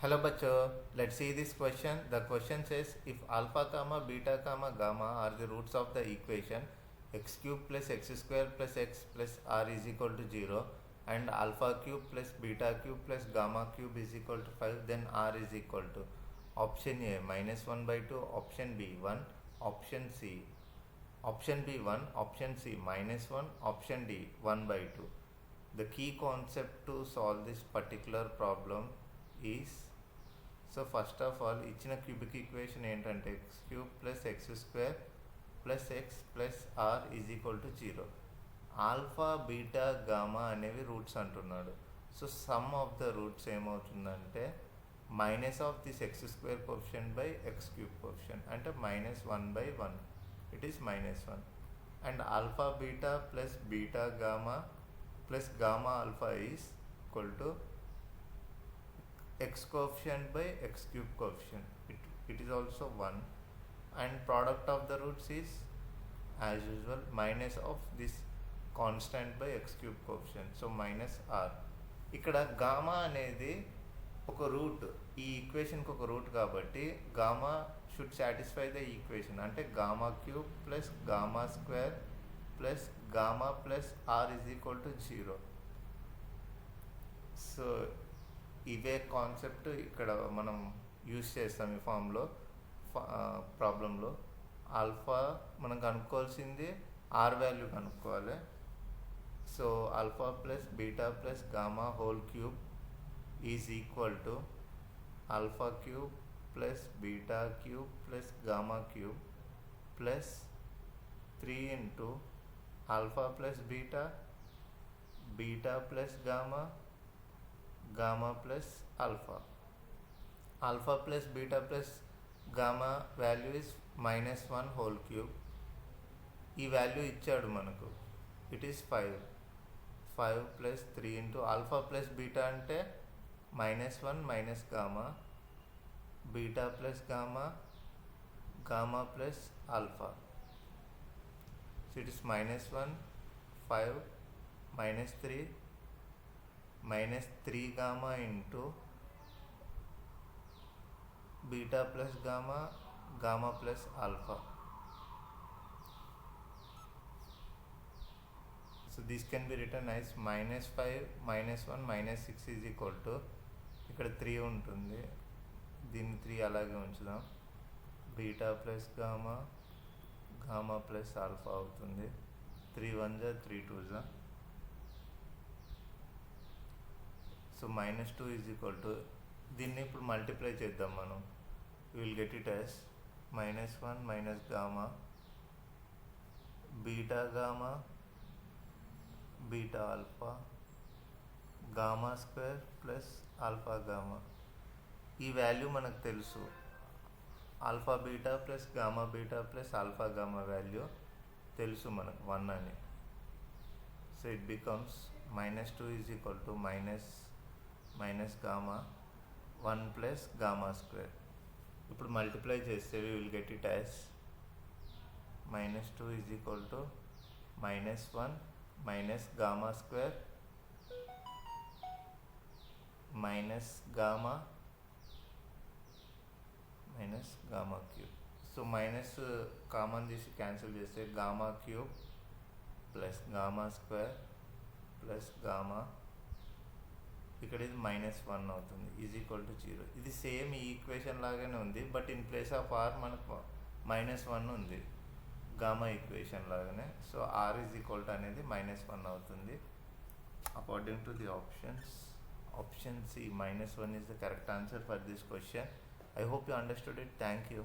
Hello, bacho. Let's see this question. The question says if alpha comma beta comma gamma are the roots of the equation x cube plus x square plus x plus r is equal to 0 and alpha cube plus beta cube plus gamma cube is equal to 5, then r is equal to option A minus 1 by 2, option B 1, option B 1, option C minus 1, option D 1 by 2. The key concept to solve this particular problem is, so first of all ఇచ్చిన cubic equation ఏంటంటే x cube plus x square plus x plus r is equal to 0. Alpha beta gamma అనేవి roots అంటున్నాడు. So sum of the roots ఏమవుతుందంటే minus of this x square coefficient by x cube coefficient అంటే -1/1, it is -1. And alpha beta plus beta gamma plus gamma alpha is equal to x coefficient by x cube coefficient, it is also 1, and product of the roots is as usual minus of this constant by x cube coefficient, so minus r. ఇక్కడ gamma అనేది ఒక root, ఈ ఈక్వేషన్కి ఒక root కాబట్టి gamma should satisfy the equation, అంటే gamma cube plus gamma square plus gamma plus r is equal to 0. So ఇవే concept ఇక్కడ మనం యూస్ చేస్తాం ఈ ఫామ్లో ప్రాబ్లంలో. ఆల్ఫా మనం కనుక్కోవాల్సింది ఆర్ వాల్యూ కనుక్కోవాలి. So alpha plus beta plus gamma whole cube is equal to alpha cube plus beta cube plus gamma cube plus 3 into alpha plus beta, beta plus gamma, gamma plus alpha. Alpha plus beta plus gamma value is -1 whole cube. ఈ value ఇచ్చాడు మనకు, it is 5 plus 3 into alpha plus beta అంటే -1 minus gamma, beta plus gamma, gamma plus alpha. So it is -1, 5, -3, -3 gamma into beta plus gamma, gamma plus alpha. So this can be written as -5, -1, -6 is equal to, ఇక్కడ 3 ఉంటుంది, దీన్ని 3 అలాగే ఉంచుదాం, beta plus gamma, gamma plus alpha అవుతుంది. 3 1 3 2. So -2 is equal to, దీన్ని ఇప్పుడు multiply చేద్దాం మనం, will get it as -1 minus gamma, beta gamma, beta alpha, gamma square plus alpha gamma. ఈ వాల్యూ మనకు తెలుసు, alpha beta plus gamma beta plus alpha gamma value తెలుసు మనకు 1 అని. So it becomes -2 is equal to minus gamma 1 plus gamma square. ఇప్పుడు multiply చేస్తే we will get it as -2 is equal to -1 minus gamma square minus gamma cube. So minus common తీసి cancel చేస్తే gamma cube plus gamma square plus gamma, ఇక్కడ ఇది -1 అవుతుంది, is equal to 0. ఇది same ఈ equation లాగానే ఉంది, but in place of R మనకు -1 ఉంది గామా ఈక్వేషన్ లాగానే. So R is equal to అనేది -1 అవుతుంది according to the options. Option C -1 is the correct answer for this question. I hope you understood it. Thank you.